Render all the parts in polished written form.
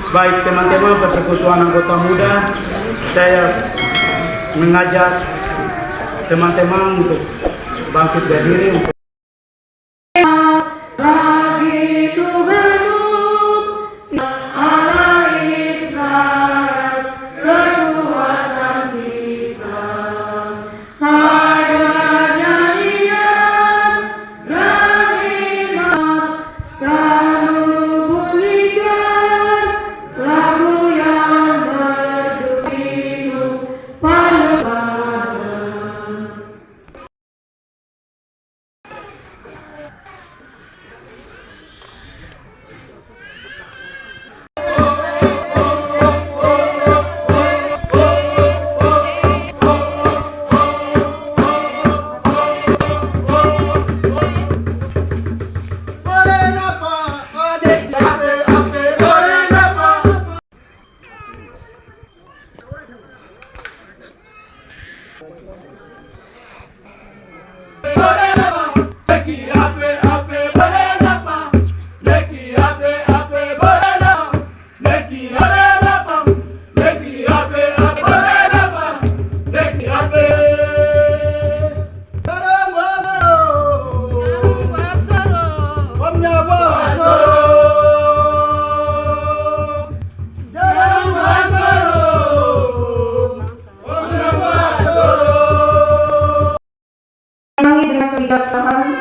Baik teman-teman persekutuan anggota muda, saya mengajak teman-teman untuk bangkit berdiri untuk bagi Tuhanmu Allah Israel kekuatan kita hadapnya Dia dan iman kamu bunyikan lagu yang berdua paluan. Kebijaksanaan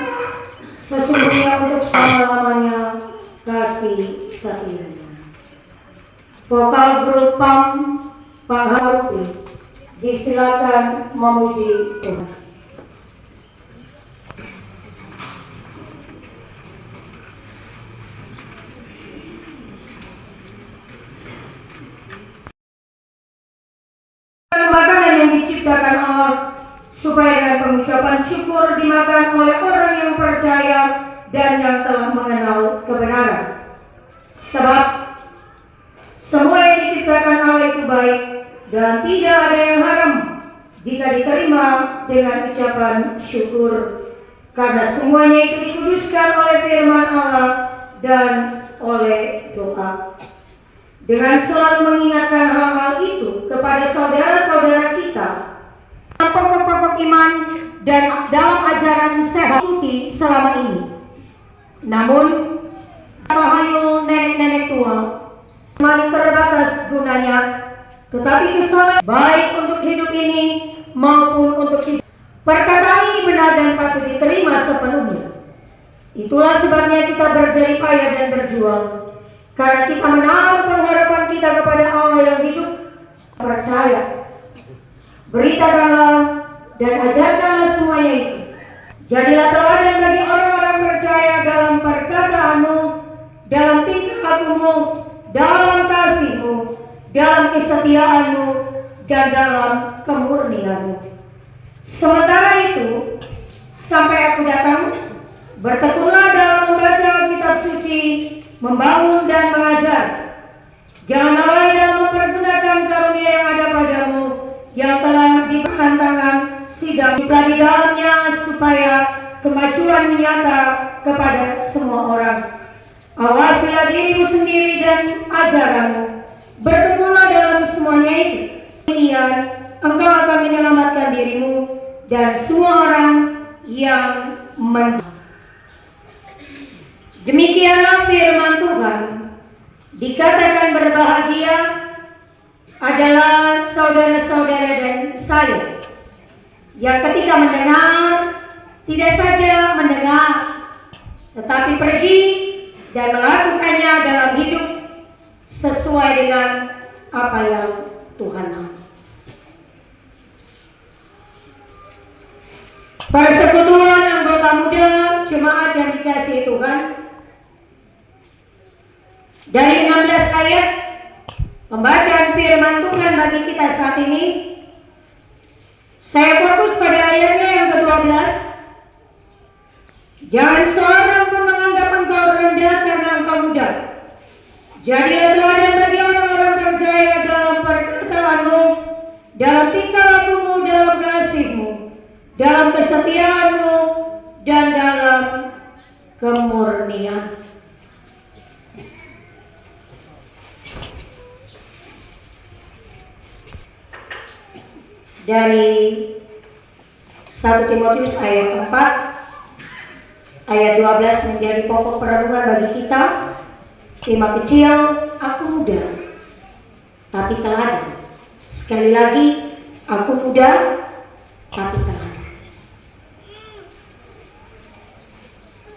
sesungguhnya untuk selama-lamanya kasih setianya. Vokal grup Pangharupi disilakan memuji Tuhan. Makanan yang diciptakan Allah supaya dengan pengucapan syukur dimakan oleh orang yang percaya dan yang telah mengenal kebenaran. Sebab semua yang diciptakan Allah itu baik dan tidak ada yang haram jika diterima dengan ucapan syukur, karena semuanya itu dikuduskan oleh firman Allah dan oleh doa. Dengan selalu mengingatkan hal-hal itu kepada saudara-saudara kita, pokok-pokok iman dan dalam ajaran sehat ikuti selama ini. Namun, tahayul nenek-nenek tua semakin terbatas gunanya, tetapi keselamatan baik untuk hidup ini maupun untuk hidup. Perkataan ini benar dan patut diterima sepenuhnya. Itulah sebabnya kita berjerih payah dan berjuang, karena kita menaruh pengharapan kita kepada Allah yang hidup, percaya. Beritakanlah dan ajarkanlah semuanya itu. Jadilah teladan bagi orang-orang percaya dalam perkataanmu, dalam tingkah lakumu, dalam kasihmu, dalam kesetiaanmu, dan dalam kemurnianmu. Sementara itu, sampai aku datang, bertekunlah dalam membaca kitab suci, membangun dan mengajar. Jangan lalai dalam mempergunakan karunia yang ada padamu, yang telah diberikan tangan sidang di dalamnya, supaya kemajuan nyata kepada semua orang. Awasilah dirimu sendiri dan ajaranmu, bertekunlah dalam semuanya itu. Kemudian engkau akan menyelamatkan dirimu dan semua orang yang Demikianlah firman Tuhan. Dikatakan berbahagia adalah saudara-saudara dan saya yang ketika mendengar tidak saja mendengar, tetapi pergi dan melakukannya dalam hidup sesuai dengan apa yang Tuhan mau. Persekutuan anggota muda jemaat yang dikasihi Tuhan, dari 16 ayat pembacaan firman Tuhan bagi kita saat ini, saya fokus pada ayatnya yang ke-12. Jangan seorang pun menganggap engkau rendah karena engkau muda. Jadilah teladan bagi orang-orang percaya dalam perkataanmu, dalam tingkah lakumu, dalam kasihmu, dalam kesetiaanmu, dan dalam kemurnian. dari 1 Timotius ayat 4 ayat 12 menjadi pokok perenungan bagi kita. Tema kecil, aku muda tapi teladan. Sekali lagi, aku muda tapi teladan.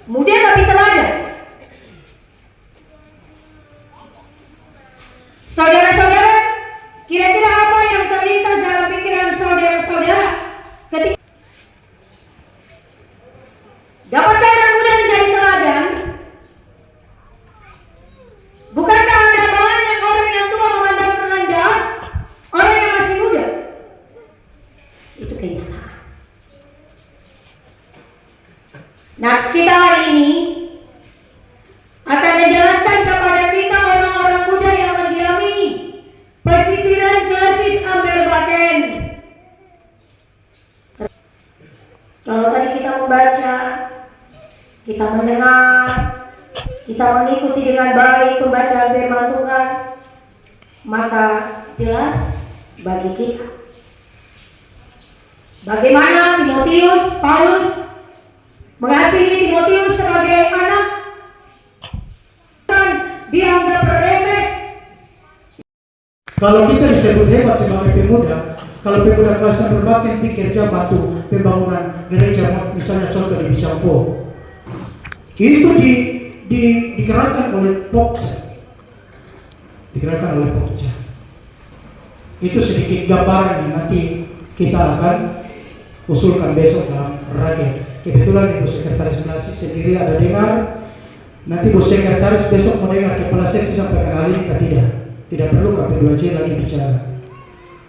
Muda tapi teladan. Saudara-saudara, kira-kira apa yang terlintas dalam pikiran saudara-saudara ketika dapatkah anak muda menjadi teladan? Bukankah ada banyak orang yang tua memandang rendah orang yang masih muda? Itu kenyataan. Nah, kita hari ini akan menjelaskan kepada kita orang-orang muda yang mendiami pesisiran Glasis Amberbaken. Kalau tadi kita membaca, kita mendengar, kita mengikuti dengan baik pembacaan firman Tuhan, maka jelas bagi kita bagaimana Paulus mengasihi Timotius sebagai anak, dianggap remeh. Kalau kita disebut hebat sebagai pemuda, kalau pemuda Glasis Amberbaken kerja bantu pembangunan gereja, misalnya contoh di Bisampo, itu digerakkan oleh Pokja, itu sedikit gambaran yang nanti kita akan usulkan besok dalam rakyat. Kebetulan Ibu Sekretaris Glasis sendiri ada dengar, nanti Bu Sekretaris besok mendengar kepala seksi sampai kali ini tidak perlu KP2J lagi bicara.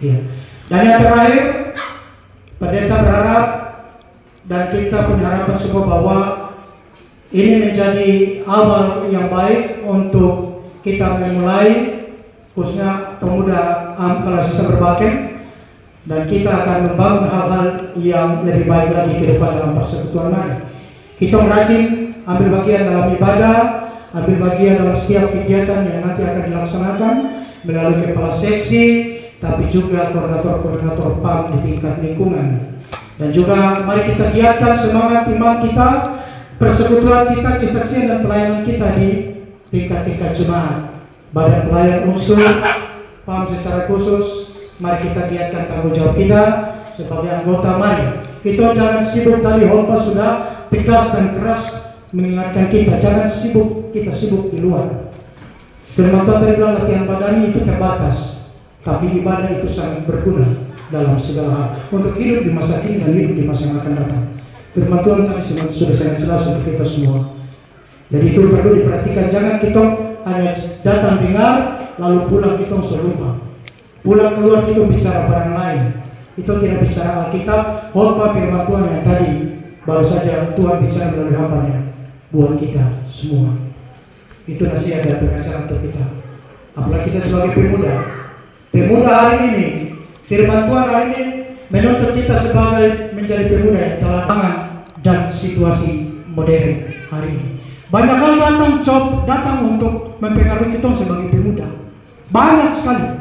Ya. Dan yang terakhir, pendeta berharap dan kita punya harapan semua bahwa ini menjadi awal yang baik untuk kita memulai khususnya pemuda Glasis Amberbaken, dan kita akan membangun hal-hal yang lebih baik lagi ke depan dalam persekutuan mari. Kita rajin ambil bagian dalam ibadah, ambil bagian dalam setiap kegiatan yang nanti akan dilaksanakan melalui kepala seksi, tapi juga koordinator-koordinator PAM di tingkat lingkungan. Dan juga mari kita giatkan semangat iman kita, persekutuan kita, kesaksian dan pelayanan kita di tingkat-tingkat jemaat, badan pelayan unsur, PAM secara khusus. Mari kita giatkan tanggung jawab kita sebagai anggota. Mari kita jangan sibuk, tadi Holpa sudah tegas dan keras mengingatkan kita, jangan sibuk, kita sibuk di luar. Firman Tuhan tadi bilang latihan badani itu terbatas, tapi ibadah itu sangat berguna dalam segala hal untuk hidup di masa kini dan hidup di masa yang akan datang. Firman Tuhan tadi sudah sangat jelas untuk kita semua. Jadi itu perlu diperhatikan, jangan kita hanya datang dengar lalu pulang kita selupa. Pulang keluar kita bicara barang lain. Itu tidak bicara Alkitab, khotbah firman Tuhan yang tadi baru saja Tuhan bicara melalui hambanya buat kita semua. Itu nasihat dan pengajaran untuk kita. Apalagi kita sebagai pemuda hari ini, firman Tuhan hari ini menuntut kita sebagai menjadi pemuda yang teladan dan situasi modern hari ini. Banyak hal datang untuk mempengaruhi kita sebagai pemuda. Banyak sekali.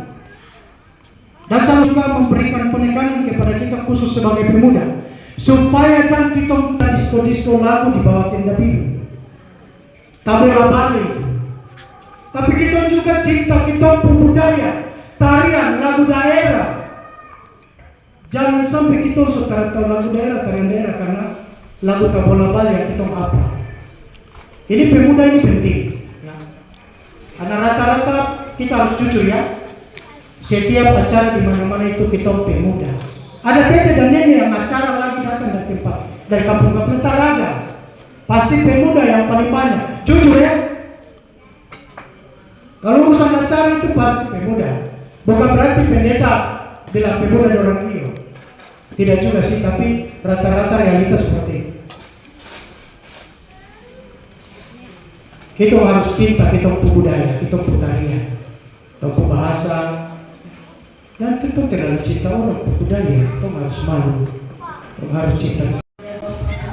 Dan saya juga memberikan penekanan kepada kita khusus sebagai pemuda, supaya jangan kita disko-disko lagu di bawah tenda biru, tabela balik. Tapi kita juga cinta kita budaya, tarian, lagu daerah. Jangan sampai kita sekarang tahu lagu daerah, tarian daerah karena lagu tabela balik yang kita apa. Ini pemuda ini penting. Ya. Karena rata-rata kita harus jujur ya. Setiap acara di mana-mana itu kita pemuda. Ada tete dan nenek yang acara lagi datang dari tempat dari kampung-kampung ada. Pasti pemuda yang paling banyak. Jujur ya. Kalau urusan acara itu pasti pemuda. Bukan berarti pendeta bilang pemuda orang iyo. Tidak juga sih, tapi rata-rata realitas seperti itu. Kita harus cinta kita budaya, kita tarian, kita bahasa. Dan kita terlalu cinta orang budaya, kita harus malu, kita harus cinta.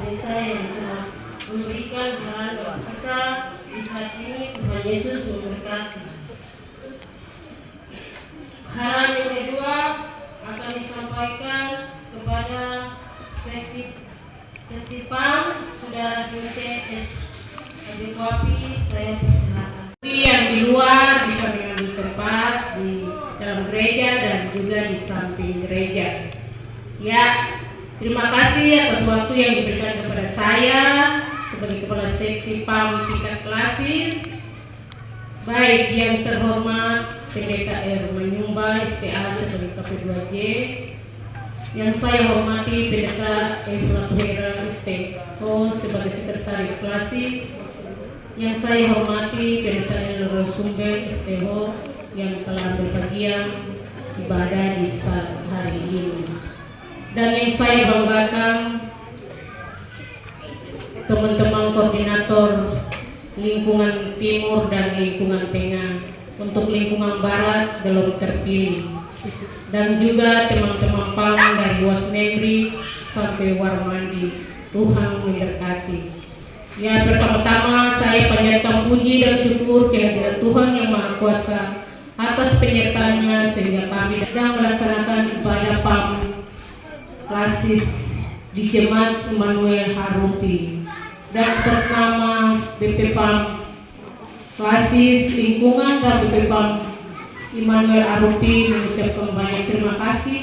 Kita yang telah memberikan hal doa kita di saat ini, Tuhan Yesus memberkati. Hal yang kedua akan disampaikan menyampaikan kepada seksi PAM, Saudara DTS Abdikopi, saya persilakan. Yang di luar bisa mengambil tempat di dalam gereja dan juga di samping gereja. Ya, terima kasih atas waktu yang diberikan kepada saya sebagai Kepala Seksi PAM tingkat klasis. Baik yang terhormat Pendeta R. Manyumba SPA sebagai KP2J, yang saya hormati Pendeta Eva Tuhera SPO sebagai Sekretaris Klasis, yang saya hormati Pendeta Elro Sumber SPO yang telah berbagian ibadah di saat hari ini, dan yang saya banggakan teman-teman koordinator lingkungan timur dan lingkungan tengah. Untuk lingkungan barat belum terpilih, dan juga teman-teman PAM dari Wasnebri sampai Warmandi. Tuhan memberkati. Ya, pertama-tama saya panjatkan puji dan syukur kehadiran Tuhan yang Maha Kuasa atas penyertaannya sehingga kami sedang melaksanakan ibadah PAM klasis di Jemaat Immanuel Harupi, dan atas nama BP PAM klasis lingkungan dan BP PAM Immanuel Harupi mengucapkan banyak terima kasih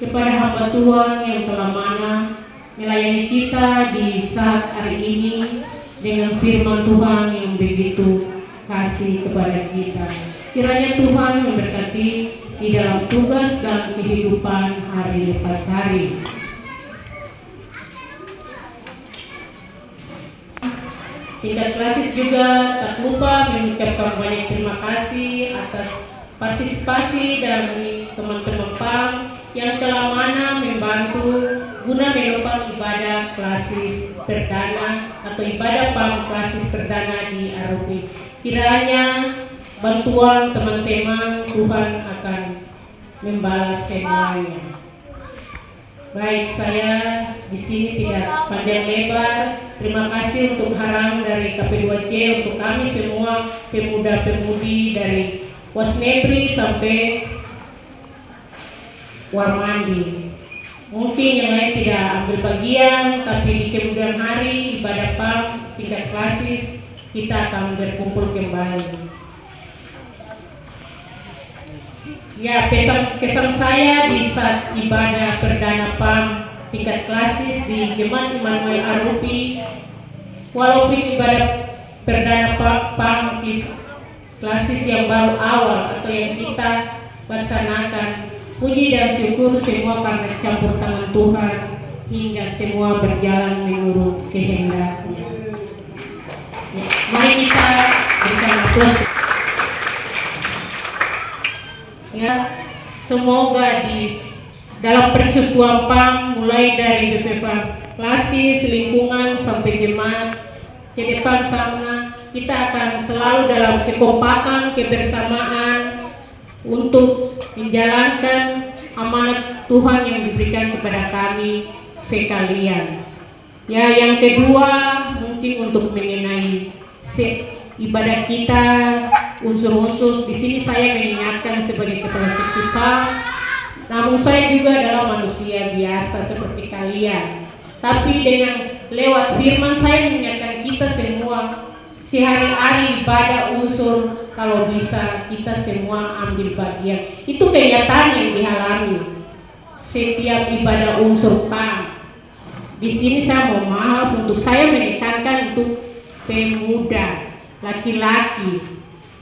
kepada hamba Tuhan yang telah melayani kita di saat hari ini dengan firman Tuhan yang begitu kasih kepada kita. Kiranya Tuhan memberkati di dalam tugas dan kehidupan hari lepas hari. Tingkat klasis juga tak lupa mengucapkan banyak terima kasih atas partisipasi dari teman-teman PAM yang telah membantu guna melakukan ibadah klasis perdana atau ibadah PAM klasis perdana di Arupi. Kiranya bantuan teman-teman Tuhan akan membalas semuanya. Baik, saya di sini tidak panjang lebar. Terima kasih untuk harang dari KP2J, untuk kami semua pemuda-pemudi dari Wasnebri sampai Warmandi. Mungkin yang lain tidak ambil bagian, tapi di kemudian hari ibadah PAM tingkat klasis kita akan berkumpul kembali. Ya, kesan saya di saat ibadah perdana PAM tingkat klasis di Jemaat Immanuel Harupi, walaupun ibadah perdana PAM klasis yang baru awal atau yang kita laksanakan, puji dan syukur semua karena campur tangan Tuhan hingga semua berjalan menurut kehendaknya. Ya, mari kita berikan aplaus. Ya, semoga di dalam percubuan PAM mulai dari BP PAM klasis, lingkungan sampai jemaat ke depan sana, kita akan selalu dalam kekompakan, kebersamaan untuk menjalankan amanat Tuhan yang diberikan kepada kami sekalian. Ya, yang kedua mungkin untuk mengenai ibadah kita, unsur-unsur di sini saya mengingatkan sebagai kepala seksi PAM. Namun saya juga adalah manusia biasa seperti kalian. Tapi dengan lewat firman saya mengingatkan kita semua sehari-hari ibadah unsur, kalau bisa kita semua ambil bagian. Itu kenyataan yang dialami setiap ibadah unsur PAM. Di sini saya mau maaf untuk saya menekankan untuk pemuda, laki-laki.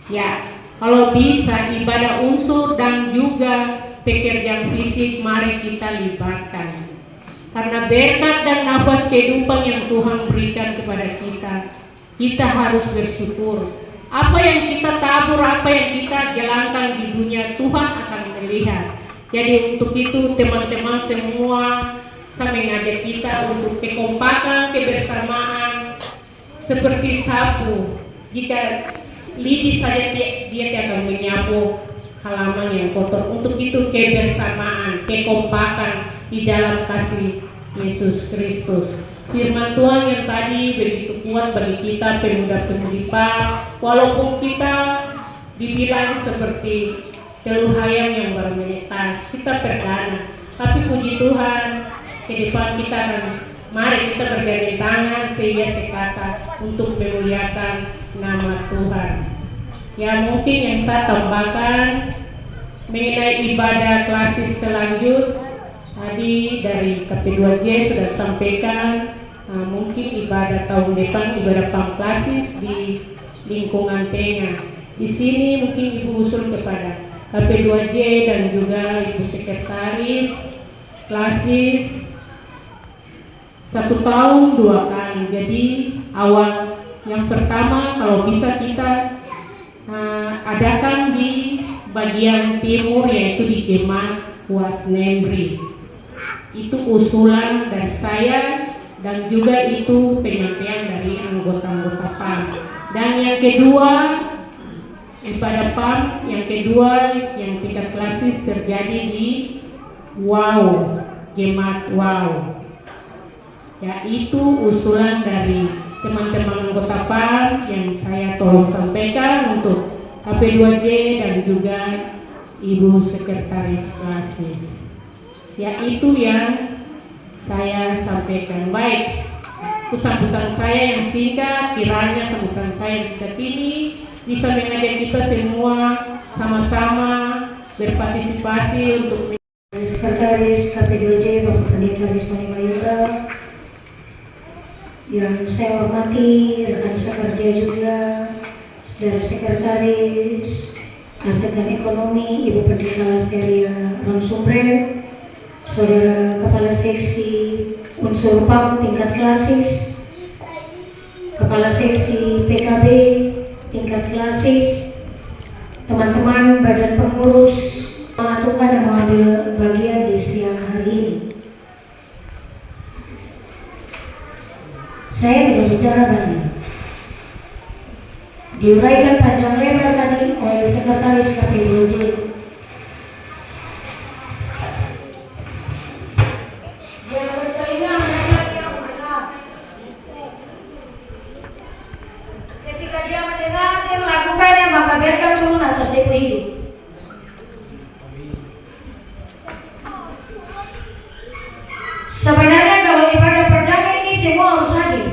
Ya, kalau bisa ibadah unsur dan juga pekerjaan fisik mari kita libatkan. Karena berkat dan nafas kehidupan yang Tuhan berikan kepada kita, kita harus bersyukur. Apa yang kita tabur, apa yang kita jalankan di dunia, Tuhan akan melihat. Jadi untuk itu teman-teman semua, saya mengajak kita untuk kekompakan, kebersamaan seperti sapu. Jika lidi saja dia akan menyapu halaman yang kotor. Untuk itu kebersamaan, kekompakan di dalam kasih Yesus Kristus. Firman Tuhan yang tadi begitu kuat bagi kita pemuda-pemudi PAM, walaupun kita dibilang seperti telur ayam yang baru menetas, kita perdana. Tapi puji Tuhan, ke depan kita akan mari kita bergandeng tangan sehingga sekata untuk memuliakan nama Tuhan. Ya, mungkin yang saya tambahkan mengenai ibadah klasis selanjut, tadi dari KP2J sudah sampaikan, mungkin ibadah tahun depan ibadah PAM klasis di lingkungan tengah. Di sini mungkin Ibu usul kepada KP2J dan juga Ibu Sekretaris klasis 1 tahun 2 kali. Jadi awal yang pertama kalau bisa kita adakan di bagian timur, yaitu di Jemaat Wasnembri. Itu usulan dari saya dan juga itu penyampaian dari anggota-anggota PAM. Dan yang kedua, ibadah PAM yang kedua yang tingkat klasis terjadi di WAU, Jemaat WAU. Ya, itu usulan dari teman-teman anggota PAM yang saya tolong sampaikan untuk KP2J dan juga Ibu Sekretaris klasis. Ya, itu yang saya sampaikan. Baik, itu sambutan saya yang singkat. Kiranya sambutan saya yang singkat ini bisa mengajak kita semua sama-sama berpartisipasi untuk Sekretaris KP2J Bapak Pendeta Rismani Mayuda, yang saya hormati rekan sekerja juga, saudara sekretaris Aset dan Ekonomi Ibu Pendeta Lasteria Ronsumbre, saudara kepala seksi unsur PAM tingkat klasis, kepala seksi PKB tingkat klasis, teman-teman badan pengurus Tuhan yang mengambil bagian di siang hari ini. Saya tidak bicara banyak, diuraikan panjang lebar tadi oleh Sekretaris KP2J. Yang bertelinga mendengar yang benar. Ketika dia mendengar, dia melakukannya, maka biarkan turun atas debu hidup. Sebenarnya kalau ibadah perdana ini semua harus hadir.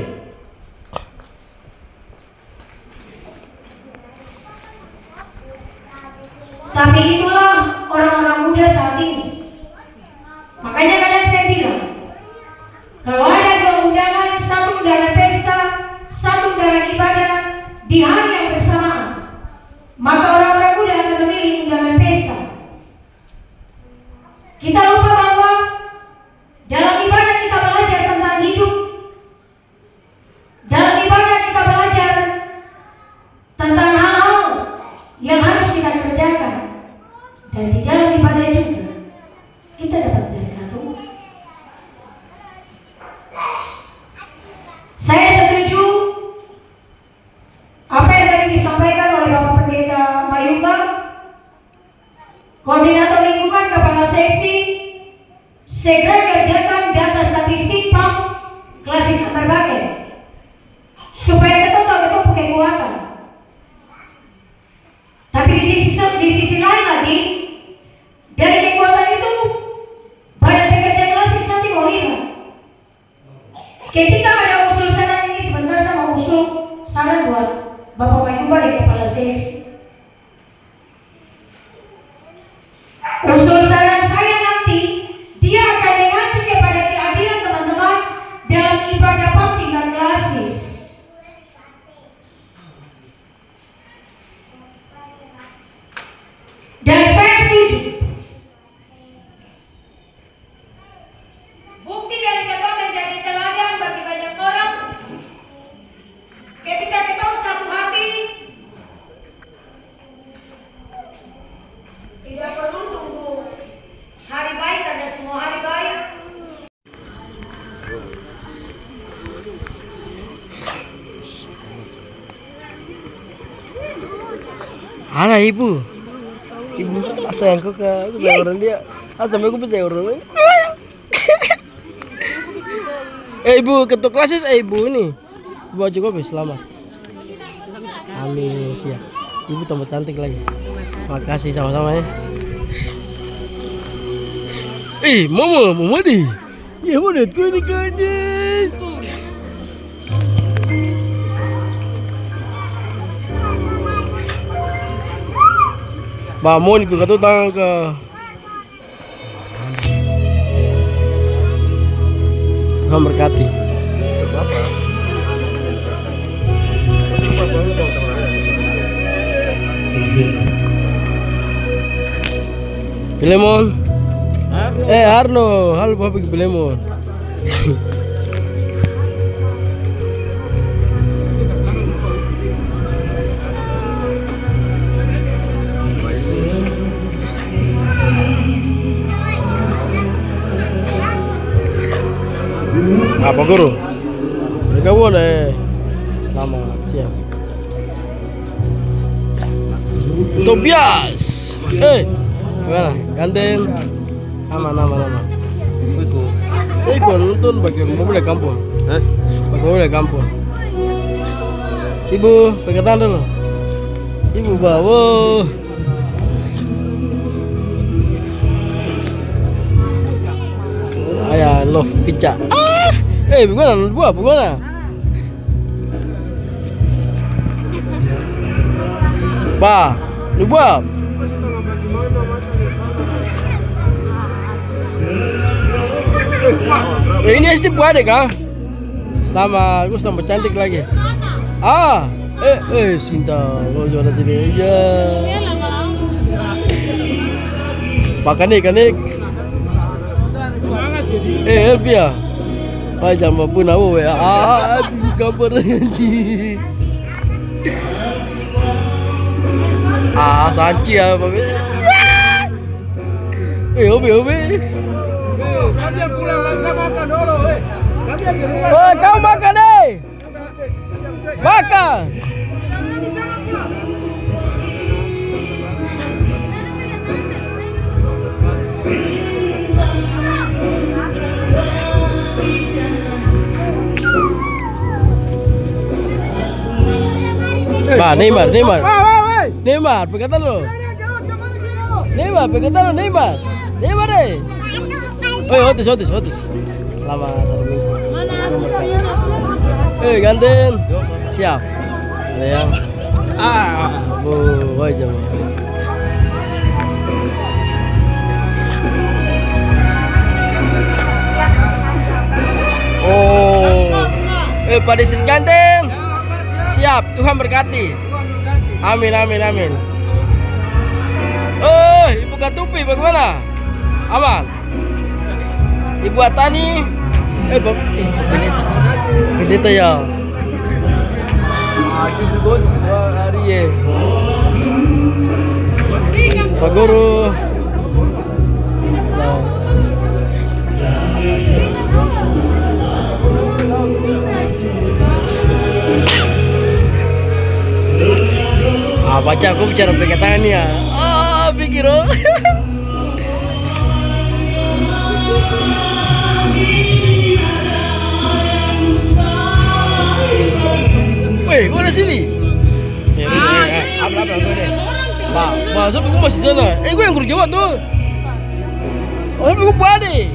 Tapi itulah orang-orang muda saat ini. Makanya kadang saya bilang, kalau ada 2 undangan, 1 undangan pesta, 1 undangan ibadah di hari yang bersamaan, maka orang-orang muda akan memilih undangan pesta. Kita lupa bahwa dalam ibadah kita belajar tentang hidup. Dalam ibadah kita belajar tentang hal-hal yang harus kita kerjakan. Dan di dalam ibadah juga kita dapat berkat Tuhan. Saya setuju apa yang tadi disampaikan oleh Bapak Pendeta Mayumba, koordinator lingkungan, kepala seksi, segera kerjakan data statistik PAM klasis antar bagian supaya kita tahu kekuatan. Tapi di sisi lain lagi, dari kekuatan itu banyak pekerja klasis nanti mau lihat. Ketika ada usul saran ini, sebentar saya mau usul saran buat Bapak Mayumba dan kepala seksi. Usul saran saya nanti, dia akan mengacu kepada keadilan teman-teman dalam ibadah PAM tingkat klasis. Dan saya setuju. Bukti dari kita menjadi teladan bagi banyak orang. Ketika kita satu hati, tidak perlu tunggu hari baik, ada semua hari baik. Ada ibu asa yang aku percaya orang dia, asa aku percaya orang. Ibu ketua klasis, ibu ini buat juga selamat. Amin, siap. Ibu tambah cantik lagi. Makasih sama-sama ya. Mama di. Ya mana tu ni kanjeng. Bangun ikut kata tangan ke. Tuhan berkati. Pilemon. Arno, halo bapak ke Pilemon. Apa guru? Mereka boleh. Selamat siang. Tobias. Gimana? Ganteng. Aman. Ikut nonton pakai mobil kampung. Pakai mobil kampung. Ibu, pegang dulu. Ibu bawa. Ayah love pizza. Bukan. Ba, lu buat. Ini SD buat kah? Sama, aku tambah cantik lagi. Sinta, lo jual tadi ya. Kanik. Elvia. Jangan pun aku ya. Gambar anjing. Sanci ya, Babe. Obe. Kalian pulang lagi makan dulu, kau makan deh. Makan. Neymar, pegatan lo. Neymar deh. Otis. Selamat hari Minggu. Ganteng. Siap. Ada yang. Wajah. Pada istri ganteng. Siap, Tuhan berkati. Amin. Ibu Katupi bagaimana? Aman. Ibu Atani. Pendeta ya. Hari ya. Pak Guru. Baca aku bicara pegang tangan ya. Pikir gua ada sini. Apa gue deh. Masuk aku masih sana. Gue yang guru Jawa tuh. Tapi gue pade.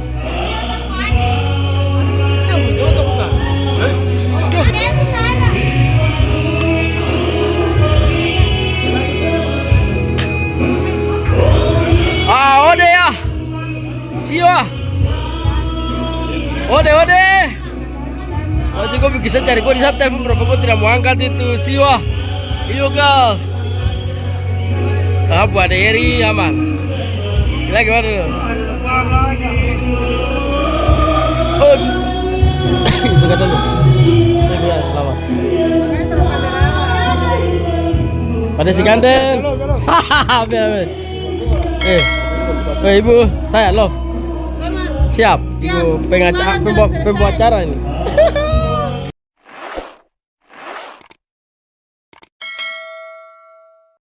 Yang guru Jawa tuh bukan. Ode ya. Siwa. Ode. Gue bisa cari kok di saat telepon berapa kok tidak mau angkat itu. Siwa. Iyo kau. Buat Eri aman. Lagi mana lu? Itu kata lu. Selamat. Pada si ganteng. Biar. Ibu, saya love. Siap. Ibu pembawa acara ini.